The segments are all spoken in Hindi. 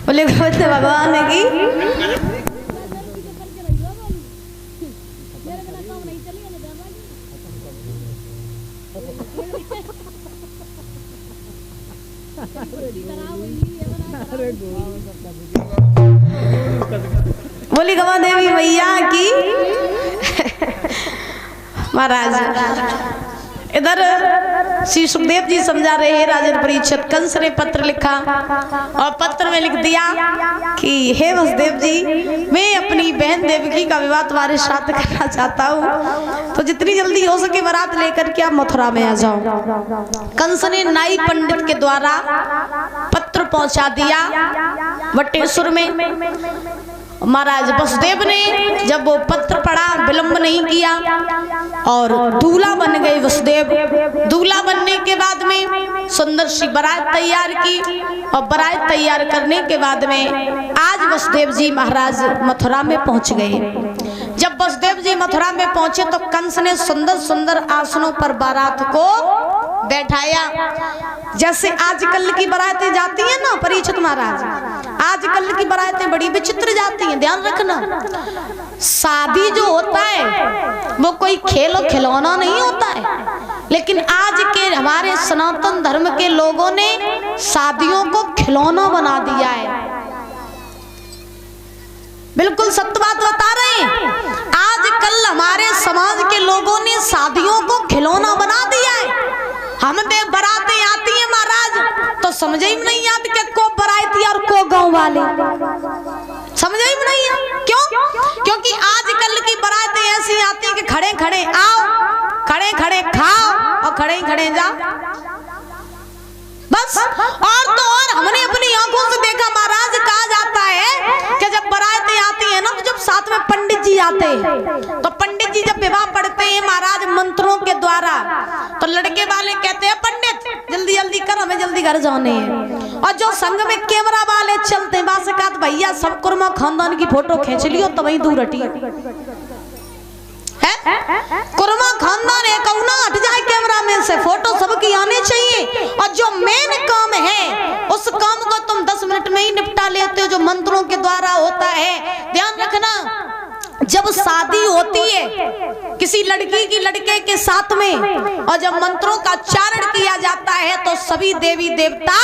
बोले भगवान की बोली गवा देवी मैया की। महाराज इधर श्री सुखदेव जी समझा रहे हैं राजन परीक्षित। कंस ने पत्र लिखा और पत्र में लिख दिया कि हे वसुदेव जी, मैं अपनी बहन देवकी का विवाह तुम्हारे साथ करना चाहता हूँ, तो जितनी जल्दी हो सके बारात लेकर के आप मथुरा में आ जाओ। कंस ने नाई पंडित के द्वारा पत्र पहुंचा दिया वटेश्वर में। महाराज वसुदेव ने जब वो पत्र पढ़ा, विलंब नहीं किया और दूल्हा बन गए वसुदेव। दूल्हा बनने के बाद में सुंदर सी बारात तैयार की और बारात तैयार करने के बाद में आज वसुदेव जी महाराज मथुरा में पहुंच गए। जब वसुदेव जी मथुरा में पहुंचे तो कंस ने सुंदर सुंदर आसनों पर बारात को बैठाया। जैसे आजकल की बारातें जाती हैं ना परीक्षित महाराज, आजकल की बारातें बड़ी विचित्र जाती हैं। ध्यान रखना, शादी जो होता है वो कोई खेल और खिलौना नहीं होता है, लेकिन आज के हमारे सनातन धर्म के लोगों ने शादियों को खिलौना बना दिया है। बिल्कुल सत्य बात बता रहे हैं। आजकल हमारे समाज के लोगों ने शादियों को खिलौना बना दिया है। हम देव बारातें आती हैं महाराज तो समझ ही नहीं आती कि को बाराती और को गांव वाले, समझ ही नहीं है। क्यों? क्योंकि आजकल की बारातें ऐसी आती हैं कि खड़े खड़े आओ, खड़े खड़े खाओ और खड़े खड़े जाओ। बस। और तो और हमने अपनी आंखों से देखा महाराज, कहा जाता है कि जब बारातें आती है ना, तो जब साथ में पंडित जी आते हैं, तो पंडित जी जब विवाह पढ़ते हैं महाराज मंत्रों के द्वारा, तो लड़के वाले कहते हैं पंडित जल्दी जल्दी कर, हमें जल्दी घर जाने हैं। और जो संग में कैमरा वाले चलते हैं, बात से कहा भैया सब कुर्मा खानदान की फोटो खींच लियो, तो वही दूर हटी कुर्मा खानदान है, कौना हट जाए कैमरा में से, फोटो सबकी आनी चाहिए। और जो मेन काम है उस काम को तुम 10 मिनट में ही निपटा लेते हो, जो मंत्रों के द्वारा होता है। ध्यान रखना, जब शादी होती है किसी लड़की की लड़के के साथ में, और जब मंत्रों का उच्चारण किया जाता है, तो सभी देवी देवता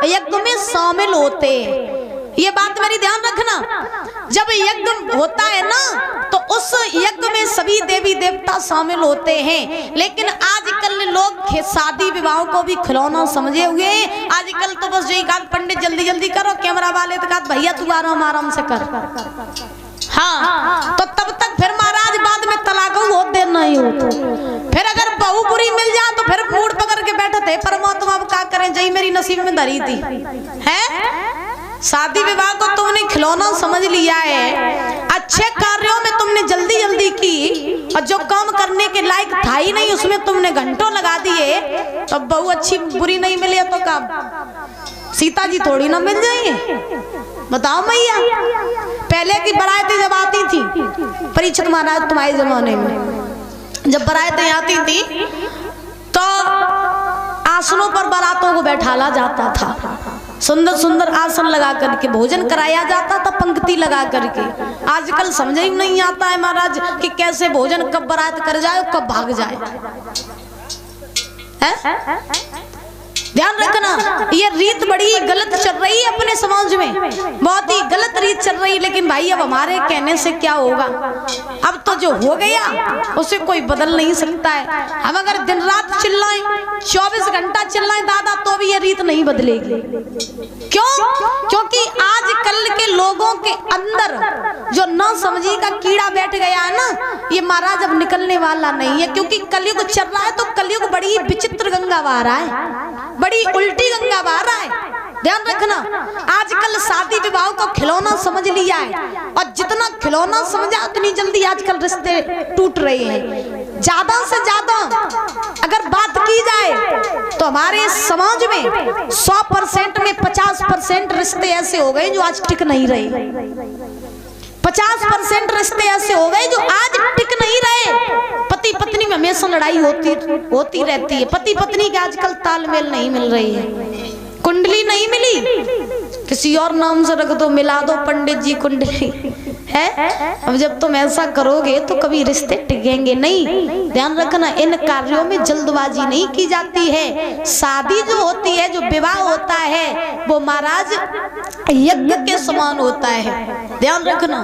यज्ञ में शामिल होते हैं। ये बात मेरी ध्यान रखना, जब यज्ञ होता है ना, तो उस यज्ञ में सभी देवी देवता शामिल होते हैं। लेकिन आजकल लोग शादी विवाह को भी खिलौना समझे हुए हैं। आजकल तो बस यही कहा पंडित जल्दी जल्दी करो, कैमरा वाले तो कहा भैया तू आराम आराम से कर। हाँ, तो तब तक फिर महाराज बाद में तलाक हो देर नहीं हो, फिर अगर बहू बुरी मिल जाए तो फिर मूड पकड़ के बैठे थे परमात्मा अब क्या करें, जई मेरी नसीब में धरी थी है। शादी विवाह को तुमने खिलौना समझ लिया है, अच्छे कार्यों में तुमने जल्दी जल्दी की, और जो काम करने के लायक था ही नहीं उसमें तुमने घंटों लगा दिए। तो बहू अच्छी बुरी नहीं मिली तो काम सीता जी थोड़ी ना मिल जाएंगे, बताओ भैया। पहले की बारातें जब आती थी, परीक्षित महाराज तुम्हारे जमाने में जब बारातें आती थी, तो आसनों पर बारातों को बैठाला जाता था, सुंदर सुंदर आसन लगा करके भोजन कराया जाता था, पंक्ति लगा करके। आजकल समझ ही नहीं आता है महाराज कि कैसे भोजन कब बारात कर जाए और कब भाग जाए है? ध्यान रखना, ये रीत बड़ी गलत चल रही है अपने समाज में, बहुत ही गलत रीत चल रही है। लेकिन भाई अब हमारे कहने से क्या होगा, अब तो जो हो गया उसे कोई बदल नहीं सकता है। हम अगर दिन रात चिल्लाएं, 24 घंटा चिल्लाएं दादा, तो भी ये रीत नहीं बदलेगी। क्यों? क्योंकि आजकल के लोगों के अंदर जो न समझी का कीड़ा बैठ गया है ना, ये महाराज अब निकलने वाला नहीं है। क्योंकि कलयुग चल रहा है, तो कलयुग बड़ी विचित्र गंगा बहा रहा है, बड़ी उल्टी गंगा बहा रहा है। ध्यान रखना, आजकल शादी विवाह को खिलौना समझ लिया है, और जितना खिलौना समझा उतनी जल्दी आजकल रिश्ते टूट रहे हैं। ज्यादा से ज्यादा अगर बात की जाए तो हमारे समाज में 100% में 50% रिश्ते ऐसे हो गए जो आज टिक नहीं रहे। 50% रिश्ते ऐसे हो गए जो आज टिक नहीं रहे। पति पत्नी में हमेशा लड़ाई होती रहती है। पति पत्नी के आजकल तालमेल नहीं मिल रही है, कुंडली नहीं मिली, किसी और नाम से रख दो, मिला दो पंडित जी कुंडली है। अब जब तुम ऐसा करोगे तो कभी रिश्ते टिकेंगे नहीं। ध्यान रखना, इन कार्यों में जल्दबाजी नहीं की जाती है। शादी जो होती है, जो विवाह होता है, वो महाराज यज्ञ के समान होता है। ध्यान रखना,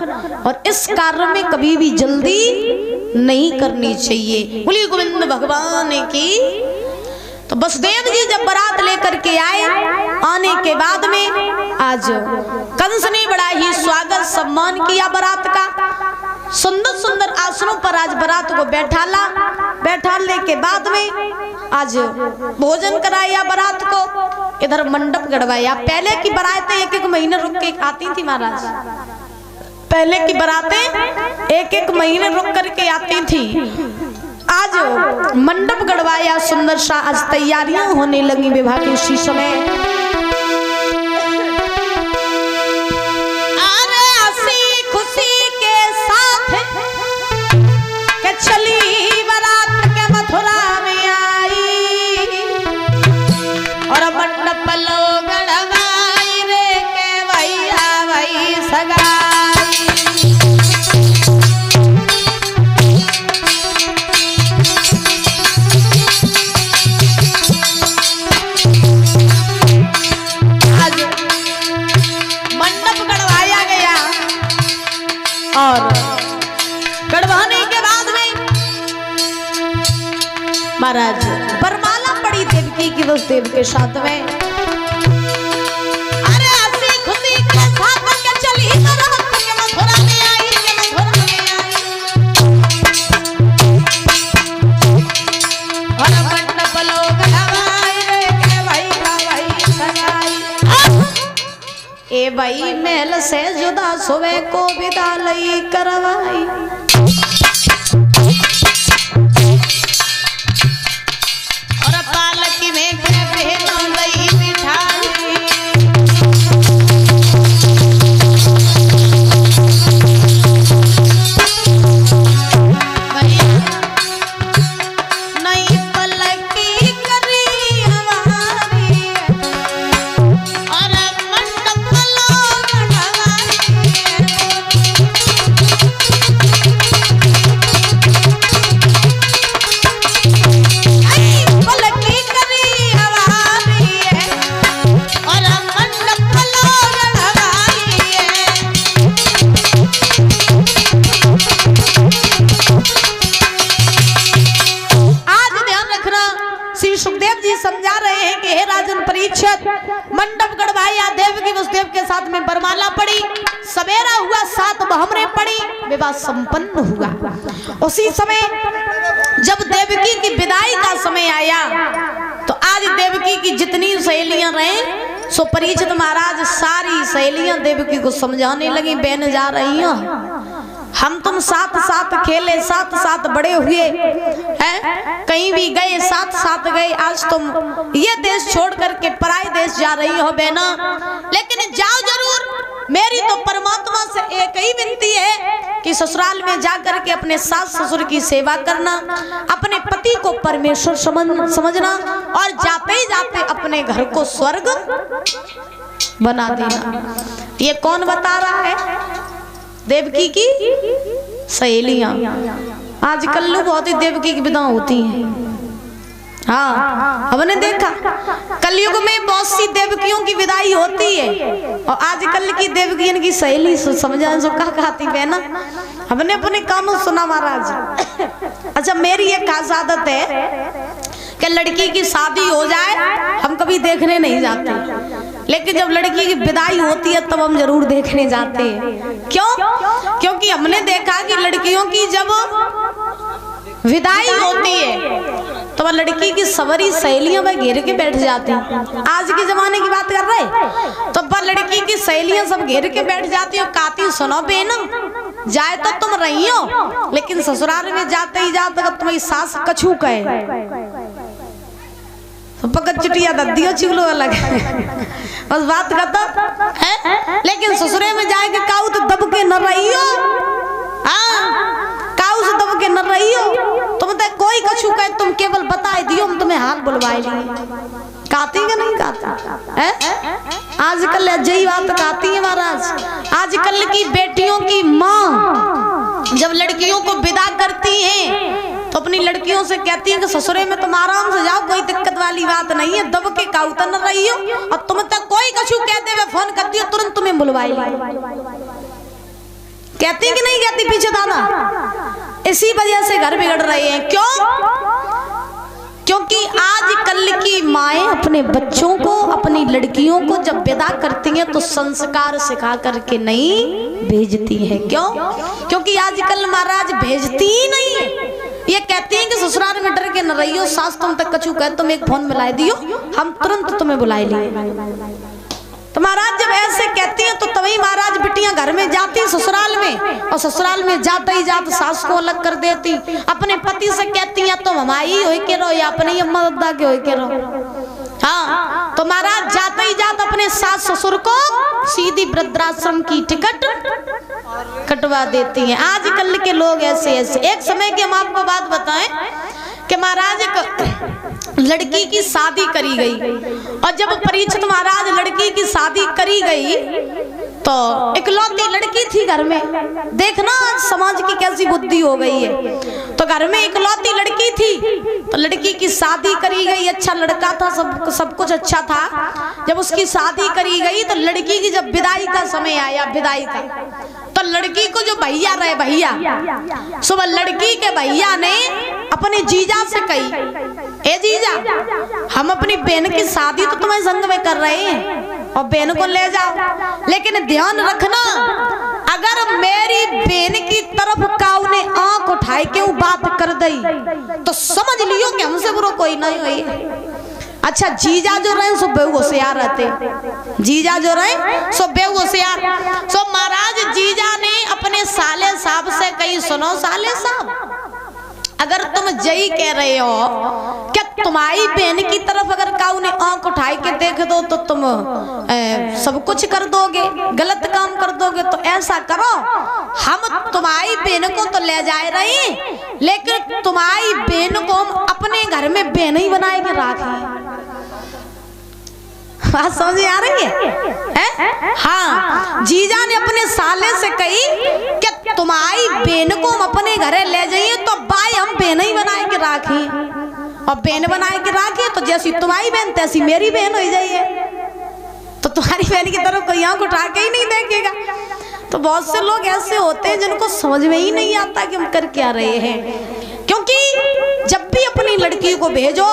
और इस कार्य में कभी भी जल्दी नहीं करनी चाहिए। बोलिए गोविंद भगवान की। तो वसुदेव जी जब बारात लेकर के आए, आने के बाद में आज कंस ने बड़ा ही स्वागत सम्मान किया बारात का। सुंदर सुंदर आसनों पर आज बारात को बैठाने के बाद में आज भोजन कराया बारात को, इधर मंडप गड़वाया। पहले की बारातें 1-1 महीने रुक के आती थी महाराज, पहले की बारातें 1-1 महीने रुक करके आती थी। आज मंडप गड़वाया सुंदर सा, आज तैयारियां होने लगी विवाह के उसी समय। अरे हंसी खुशी के साथ के चली बारात के मथुरा में आई, और मंडप लोग गड़वाई रे के भैया भाई सगाई। और गढ़वाने के बाद में महाराज वरमाला पड़ी देवकी की वसुदेव के साथ में। अरे हंसी खुशी के साथ के चली बारात के मथुरा में आई, के मथुरा में आई, और मंडप लोग गड़वाई रे के भाई भाई के भाई महल से जुदा सोवे को विदा लई करवाई। और पालकी में पहना लई बिठाई। समझा रहे हैं कि हे राजन परीक्षित, मंडप गढ़वाया देवकी वसुदेव के साथ में बरमाला पड़ी, सवेरा हुआ 7 बहमरे पड़ी, विवाह संपन्न हुआ। उसी समय जब देवकी की विदाई का समय आया तो आज देवकी की जितनी सहेलियां रहे सो परीक्षित महाराज सारी सहेलियां देवकी को समझाने लगी, बहन जा रही हैं, हम तुम साथ साथ खेले, साथ साथ बड़े हुए हैं, कहीं भी गए साथ साथ गए, आज तुम ये देश छोड़ करके पराए देश जा रही हो बहना, लेकिन जाओ जरूर। मेरी तो परमात्मा से एक ही विनती है कि ससुराल में जाकर के अपने सास ससुर की सेवा करना, अपने पति को परमेश्वर समझना और जाते ही जाते अपने घर को स्वर्ग बना देना। ये कौन बता रहा है? देवकी की सहेलियां। आजकल बहुत ही देवकी की विदा होती हैं। हाँ, हमने देखा कलयुग में बहुत सी देवकियों की विदाई होती है और आजकल की देवकियों की सहेली समझा जो कहा कहती है ना, हमने अपने कानों सुना महाराज। अच्छा, मेरी एक खास आदत है कि लड़की की शादी हो जाए हम कभी देखने नहीं जाते, लेकिन जब लड़की की विदाई होती है तब हम जरूर देखने जाते हैं। क्यों? क्योंकि हमने देखा कि लड़कियों की जब विदाई होती है तो वह लड़की की सवरी सहेलियां वह घेर के बैठ जाती हैं। आज के जमाने की बात कर रहे तो वह लड़की की सहेलियां सब घेर के बैठ जाती हो, कहती सुनो बेना, जाए तो तुम रही हो लेकिन ससुराल में जाते ही जाते तुम्हारी सास कछू कहे पकड़ चुटिया दद्दियों चिगलो अलग बस बात करता है, लेकिन ससुरे में जाके काऊ तो दब के न रही हो, काऊ से दब के न रही हो, तुम तो कोई कछु कहे तुम केवल बता दियो हम तुम्हें हाथ बुलवाए लिए, कहती कि नहीं कहती है? आजकल अजय बात कहती है महाराज। आजकल की बेटियों की माँ जब लड़कियों को विदा करती हैं तो अपनी लड़कियों से कहती है कि ससुरे में तुम आराम से जाओ, कोई दिक्कत वाली बात नहीं है, दब के काऊ तो न रही हो, और तुम तक कोई कछु कहते हुए फोन कर दियो तुरंत तुम्हें बुलवाई। कहती कि नहीं कहती पीछे दादा? इसी वजह से घर बिगड़ रहे हैं। क्यों? क्योंकि आजकल की माएं अपने बच्चों को, अपनी लड़कियों को जब विदा करती हैं तो संस्कार सिखा करके नहीं भेजती है। क्यों? क्योंकि आजकल महाराज भेजती ही नहीं है। ये कहती हैं कि ससुराल में डर के न रहियो, सास तुम तक कछु कहे तुम एक फोन मिला दियो हम तुरंत तुम्हें बुलाए लिए। तो महाराज जब ऐसे कहती हैं तो तभी महाराज बिटियां घर में जाती ससुराल में, और ससुराल में जाते ही जाते सास को अलग कर देती, अपने पति से कहती हैं तुम हमारी हो के रहो या अपने अम्मा दादा के हो के रहो। हाँ, तो महाराज जाते ही जाते अपने सास ससुर को सीधी वृद्धाश्रम की टिकट कटवा देती हैं। आजकल के लोग ऐसे ऐसे। एक समय की हम आपको बात बताएं कि महाराज एक लड़की की शादी करी गई, और जब परीक्षित महाराज लड़की की शादी करी गई तो इकलौती लड़की थी घर में। देखना आज समाज की कैसी बुद्धि हो गई है। तो घर में इकलौती लड़की थी तो लड़की की शादी करी गई, अच्छा लड़का था, सब कुछ अच्छा था। जब उसकी शादी करी गई तो लड़की की जब विदाई का समय आया, विदाई का, तो लड़की को जो भैया रहे, भैया सुबह लड़की के भैया ने अपने जीजा से कही, ए जीजा हम अपनी बहन की शादी तो तुम्हारे संग में कर रहे हैं और बहन को ले जाओ, लेकिन ध्यान रखना अगर मेरी बहन की तरफ काऊ ने आंख उठाई के वो बात कर दी तो समझ लियो कि हमसे बुरा कोई नहीं हुई। अच्छा जीजा जो रहे सो बेहू होशियार रहते, जीजा जो रहे सो बेहू होशियार। सो महाराज जीजा ने अपने साले साहब से कही, सुनो साले साहब, अगर तुम जई कह रहे हो क्या तुम्हारी बहन की तरफ अगर काऊ ने आंख उठाई के देख दो तो तुम सब कुछ कर दोगे, गलत काम कर दोगे, तो ऐसा करो हम तुम्हारी बहन को तो ले जा रही, लेकिन तुम्हारी बहन को हम अपने घर में बहन ही बनाए के रखें। बात समझ आ रही है? हाँ, जीजा ने अपने साले से कही कि तुम्हारी बहन को हम अपने घरे ले जाइए तो भाई हम बहन ही बनाए के राखी, और बहन बनाए के राखी तो जैसी तुम्हारी बहन तैसी मेरी बहन हो जाइए, तो तुम्हारी बहन की तरफ कोई आंख उठा के ही नहीं देखेगा। तो बहुत से लोग ऐसे होते हैं जिनको समझ में ही नहीं आता कि हम कर क्या रहे हैं। क्योंकि जब भी अपनी लड़की को भेजो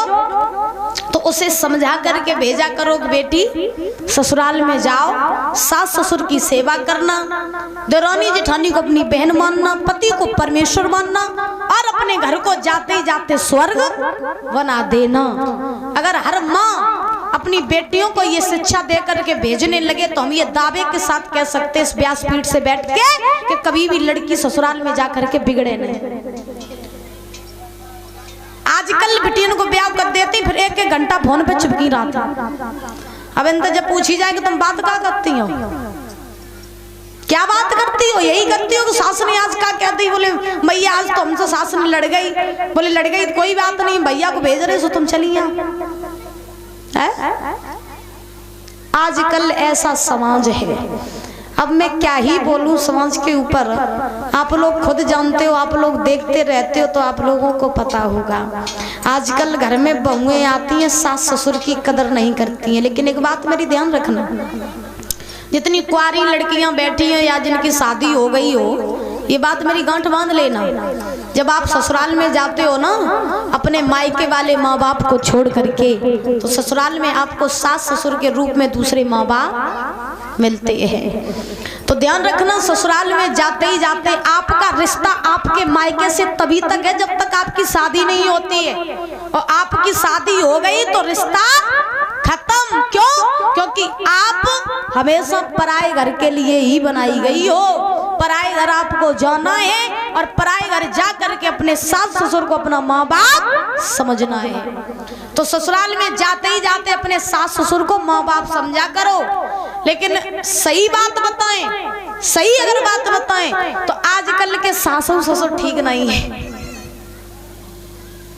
तो उसे समझा करके भेजा करो कि बेटी ससुराल में जाओ, सास ससुर की सेवा करना, देरानी जेठानी को अपनी बहन मानना, पति को परमेश्वर मानना, और अपने घर को जाते जाते स्वर्ग बना देना। अगर हर माँ अपनी बेटियों को ये शिक्षा दे करके भेजने लगे तो हम ये दावे के साथ कह सकते इस व्यासपीठ से बैठ के कि कभी भी लड़की ससुराल में जा करके बिगड़े नहीं। आजकल बेटियों को ब्याह कर देती, फिर एक एक घंटा फोन पे चिपकी रहा था। अब इनसे जब पूछी जाए कि तुम बात क्या करती हो, क्या बात करती हो, यही करती हो कि सास ने आज क्या कहती, बोले भैया आज तो हमसे सास ने लड़ गई, बोले लड़ गई कोई बात नहीं, भैया को भेज रहे सो तुम चली यहाँ। आजकल ऐसा समाज है। अब मैं क्या ही बोलूं समाज के ऊपर, आप लोग खुद जानते हो, आप लोग देखते रहते हो तो आप लोगों को पता होगा। आजकल घर में बहुएं आती हैं, सास ससुर की कदर नहीं करती हैं। लेकिन एक बात मेरी ध्यान रखना, जितनी कुंवारी लड़कियां बैठी हैं या जिनकी शादी हो गई हो, ये बात मेरी गांठ बांध लेना, जब आप ससुराल में जाते हो ना अपने मायके वाले माँ बाप को छोड़ करके, तो ससुराल में आपको सास ससुर के रूप में दूसरे माँ बाप मिलते हैं। तो ध्यान रखना, ससुराल में जाते ही जाते आपका रिश्ता आपके मायके से तभी तक है जब तक आपकी शादी नहीं होती है, और आपकी शादी हो गई तो रिश्ता खत्म। क्यों? क्योंकि आप हमेशा पराए घर के लिए ही बनाई गई हो। पराए घर आपको जाना है और पराए घर जा करके अपने सास ससुर को अपना माँ बाप समझना है। तो ससुराल में जाते ही जाते अपने सास ससुर को माँ बाप समझा करो। लेकिन सही बात बताएं, सही अगर बात बताएं तो आजकल के सासू ससुर ठीक नहीं है।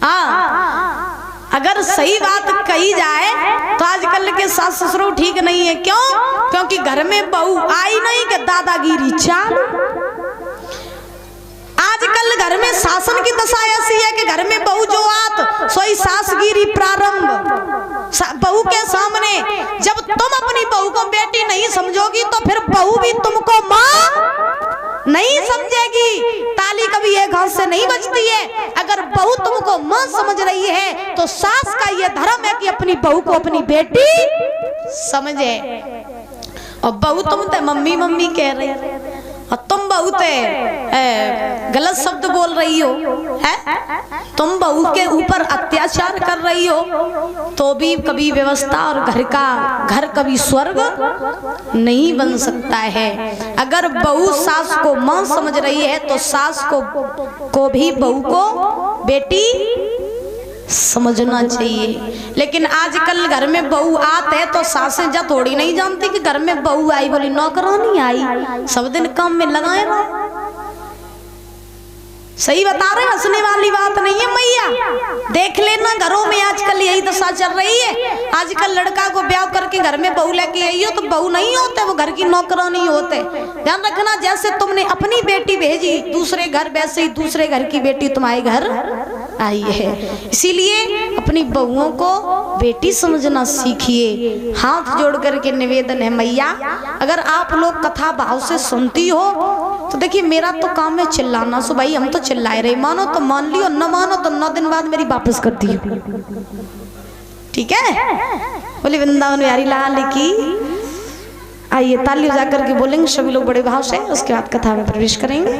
हाँ, अगर सही बात कही जाए तो आजकल के सास ससुर ठीक नहीं है। क्यों? क्योंकि घर में बहू आई नहीं कि दादागिरी चाल। आजकल घर में शासन की दशा ऐसी है कि घर में बहू जो आत सोई सासगिरी प्रारंभ। बहू के सामने जब तुम अपनी बहू को बेटी नहीं समझोगी तो फिर बहू भी तुमको माँ नहीं समझेगी। ताली कभी एक हाथ से नहीं बजती है। अगर बहू तुमको माँ समझ रही है तो सास का ये धर्म है कि अपनी बहू को अपनी बेटी समझे। और बहू तुम तो मम्मी मम्मी कह रही और तुम बहुत गलत शब्द बोल रही हो, है? तुम बहू के ऊपर अत्याचार कर रही हो तो भी कभी व्यवस्था और घर कभी स्वर्ग नहीं बन सकता है। अगर बहू सास को मां समझ रही है तो सास को भी बहू को बेटी समझना चाहिए। लेकिन आजकल घर में बहू आते है तो सासें जा थोड़ी नहीं जानती कि घर में बहू आई, बोली नौकरानी आई, सब दिन काम में लगाए रहो। सही बता रहे, हंसने वाली बात नहीं है मैया। देख लेना घरों में आजकल यही दशा चल रही है। आजकल लड़का को ब्याह करके घर में बहू लेके आई हो तो बहू नहीं होते, वो घर की नौकरानी होते। ध्यान रखना, जैसे तुमने अपनी बेटी भेजी दूसरे घर वैसे ही दूसरे घर की बेटी तुम्हारे घर आई है। इसीलिए अपनी बहुओं को बेटी समझना सीखिए। हाथ जोड़ करके निवेदन है मैया, अगर आप लोग कथा भाव से सुनती हो तो देखिए मेरा तो काम है चिल्लाना। सो भाई हम तो चिल्लाए रहे, मानो तो मान लियो, न मानो तो 9 दिन बाद मेरी वापस कर दियो, ठीक है? बोले वृंदावन बिहारी लाल की। आइए ताली बजा करके बोलेंगे सभी लोग बड़े भाव से, उसके बाद कथा में प्रवेश करेंगे।